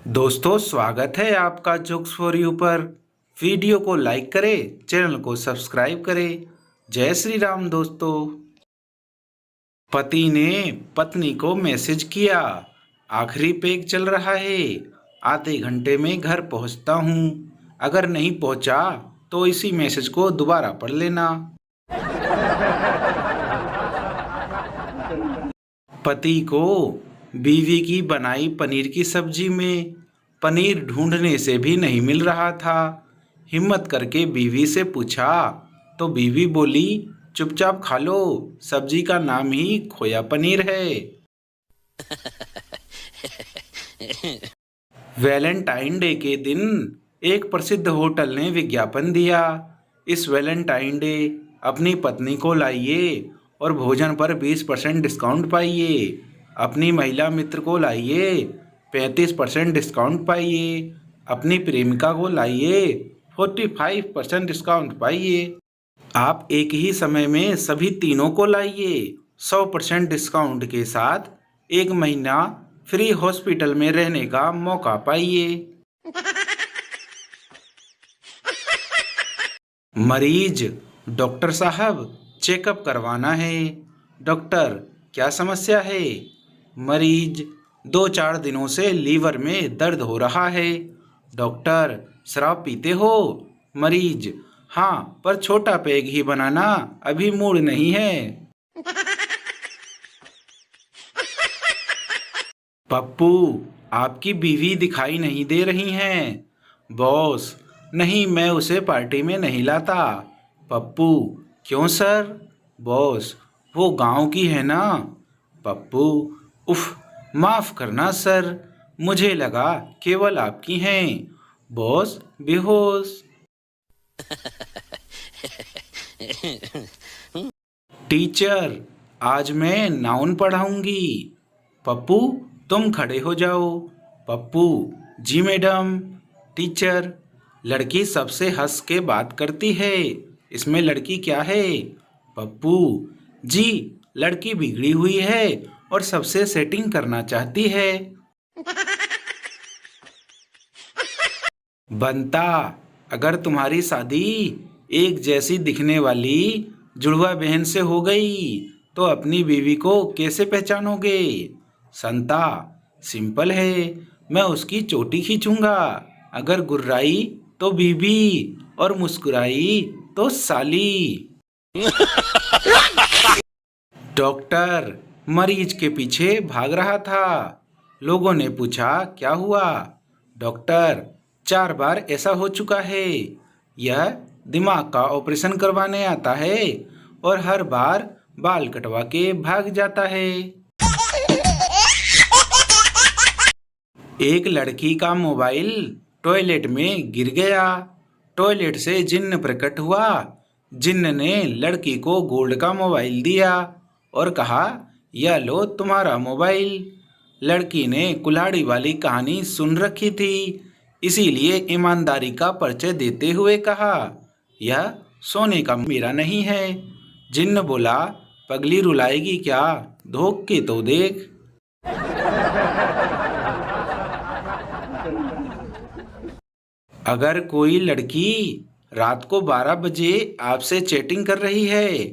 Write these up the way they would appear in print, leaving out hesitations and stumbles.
दोस्तों स्वागत है आपका जोक्स फॉर यू पर। वीडियो को लाइक करें, चैनल को सब्सक्राइब करें। जय श्री राम दोस्तों। पति ने पत्नी को मैसेज किया, आखिरी पैक चल रहा है, आधे घंटे में घर पहुंचता हूं। अगर नहीं पहुंचा तो इसी मैसेज को दोबारा पढ़ लेना। पति को बीवी की बनाई पनीर की सब्जी में पनीर ढूंढने से भी नहीं मिल रहा था। हिम्मत करके बीवी से पूछा तो बीवी बोली, चुपचाप खा लो, सब्जी का नाम ही खोया पनीर है। वैलेंटाइन डे के दिन एक प्रसिद्ध होटल ने विज्ञापन दिया, इस वैलेंटाइन डे अपनी पत्नी को लाइए और भोजन पर 20% डिस्काउंट पाइए। अपनी महिला मित्र को लाइए, 35% डिस्काउंट पाइए। अपनी प्रेमिका को लाइए, 45% डिस्काउंट पाइए। आप एक ही समय में सभी तीनों को लाइए, 100% डिस्काउंट के साथ 1 महीना फ्री हॉस्पिटल में रहने का मौका पाइए। मरीज, डॉक्टर साहब चेकअप करवाना है। डॉक्टर, क्या समस्या है? मरीज, 2-4 दिनों से लीवर में दर्द हो रहा है। डॉक्टर, शराब पीते हो? मरीज, हाँ, पर छोटा पैग ही बनाना, अभी मूड नहीं है। पप्पू, आपकी बीवी दिखाई नहीं दे रही हैं। बॉस, नहीं, मैं उसे पार्टी में नहीं लाता। पप्पू, क्यों सर? बॉस, वो गांव की है ना। पप्पू, उफ, माफ करना सर, मुझे लगा केवल आपकी हैं। बॉस बेहोश। टीचर, आज मैं नाउन पढ़ाऊंगी। पप्पू, तुम खड़े हो जाओ। पप्पू, जी मैडम। टीचर, लड़की सबसे हंस के बात करती है, इसमें लड़की क्या है? पप्पू, जी, लड़की बिगड़ी हुई है और सबसे सेटिंग करना चाहती है। बनता, अगर तुम्हारी शादी एक जैसी दिखने वाली जुड़वा बहन से हो गई तो अपनी बीवी को कैसे पहचानोगे? संता, सिंपल है, मैं उसकी चोटी खींचूंगा, अगर गुर्राई तो बीबी और मुस्कुराई तो साली। डॉक्टर मरीज के पीछे भाग रहा था। लोगों ने पूछा, क्या हुआ? डॉक्टर, 4 बार ऐसा हो चुका है। यह दिमाग का ऑपरेशन करवाने आता है और हर बार बाल कटवा के भाग जाता है। एक लड़की का मोबाइल टॉयलेट में गिर गया। टॉयलेट से जिन्न प्रकट हुआ। जिन्न ने लड़की को गोल्ड का मोबाइल दिया और कहा, यह लो तुम्हारा मोबाइल। लड़की ने कुल्हाड़ी वाली कहानी सुन रखी थी, इसीलिए ईमानदारी का परिचय देते हुए कहा, यह सोने का मेरा नहीं है। जिन्न बोला, पगली रुलाएगी क्या, धोख के तो देख। अगर कोई लड़की रात को 12 बजे आपसे चैटिंग कर रही है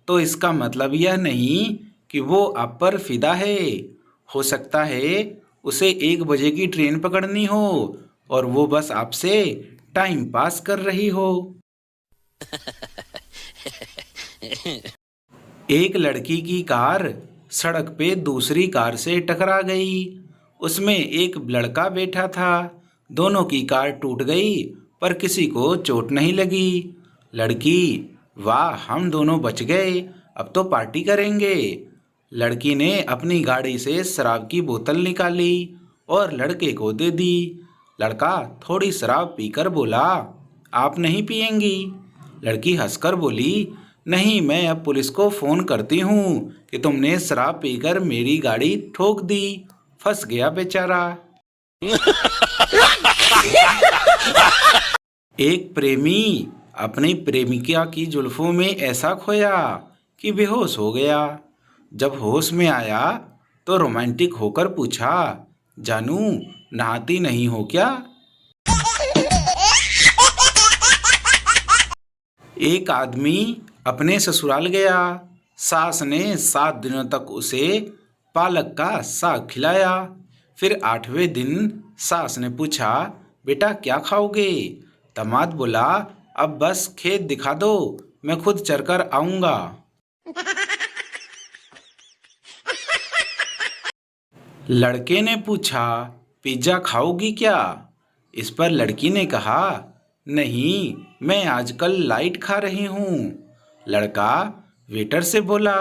तो इसका मतलब यह नहीं कि वो आप पर फिदा है। हो सकता है उसे 1 बजे की ट्रेन पकड़नी हो और वो बस आपसे टाइम पास कर रही हो। एक लड़की की कार सड़क पे दूसरी कार से टकरा गई। उसमें एक लड़का बैठा था। दोनों की कार टूट गई पर किसी को चोट नहीं लगी। लड़की, वाह, हम दोनों बच गए, अब तो पार्टी करेंगे। लड़की ने अपनी गाड़ी से शराब की बोतल निकाली और लड़के को दे दी। लड़का थोड़ी शराब पीकर बोला, आप नहीं पिएंगी? लड़की हंसकर बोली, नहीं, मैं अब पुलिस को फ़ोन करती हूँ कि तुमने शराब पीकर मेरी गाड़ी ठोक दी। फंस गया बेचारा। एक प्रेमी अपनी प्रेमिका की जुल्फों में ऐसा खोया कि बेहोश हो गया। जब होश में आया तो रोमांटिक होकर पूछा, जानू, नहाती नहीं हो क्या? एक आदमी अपने ससुराल गया। सास ने 7 दिनों तक उसे पालक का साग खिलाया। फिर 8वें दिन सास ने पूछा, बेटा क्या खाओगे? दामाद बोला, अब बस खेत दिखा दो, मैं खुद चरकर आऊंगा। लड़के ने पूछा, पिज्जा खाओगी क्या? इस पर लड़की ने कहा, नहीं, मैं आजकल लाइट खा रही हूँ। लड़का वेटर से बोला,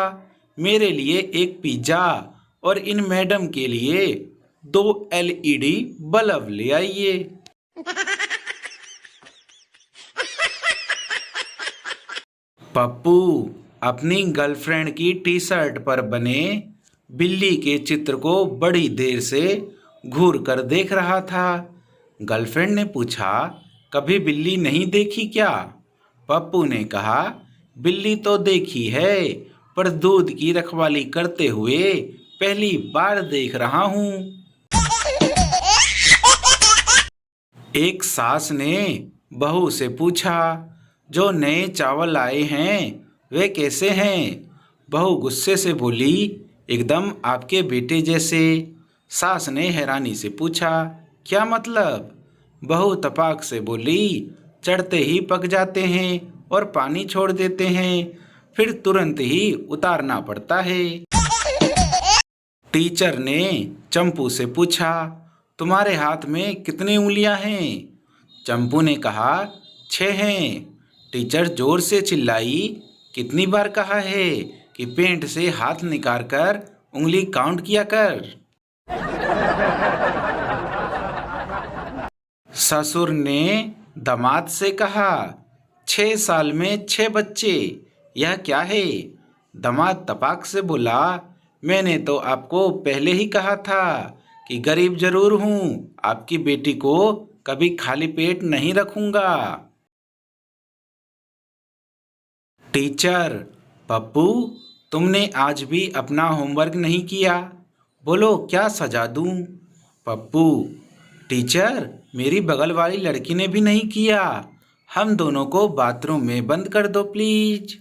मेरे लिए एक पिज्जा और इन मैडम के लिए 2 LED बल्ब ले आइए। पप्पू अपनी गर्लफ्रेंड की टी शर्ट पर बने बिल्ली के चित्र को बड़ी देर से घूर कर देख रहा था। गर्लफ्रेंड ने पूछा, कभी बिल्ली नहीं देखी क्या? पप्पू ने कहा, बिल्ली तो देखी है, पर दूध की रखवाली करते हुए पहली बार देख रहा हूँ। एक सास ने बहू से पूछा, जो नए चावल आए हैं वे कैसे हैं? बहू गुस्से से बोली, एकदम आपके बेटे जैसे। सास ने हैरानी से पूछा, क्या मतलब? बहू तपाक से बोली, चढ़ते ही पक जाते हैं और पानी छोड़ देते हैं, फिर तुरंत ही उतारना पड़ता है। टीचर ने चंपू से पूछा, तुम्हारे हाथ में कितनी उंगलियां हैं? चंपू ने कहा, 6 हैं। टीचर जोर से चिल्लाई, कितनी बार कहा है कि पेंट से हाथ निकाल कर उंगली काउंट किया कर। ससुर ने दामाद से कहा, 6 साल में 6 बच्चे, यह क्या है? दामाद तपाक से बोला, मैंने तो आपको पहले ही कहा था कि गरीब जरूर हूँ, आपकी बेटी को कभी खाली पेट नहीं रखूंगा। टीचर, पप्पू, तुमने आज भी अपना होमवर्क नहीं किया, बोलो क्या सजा दूं? पप्पू, टीचर, मेरी बगल वाली लड़की ने भी नहीं किया, हम दोनों को बाथरूम में बंद कर दो प्लीज।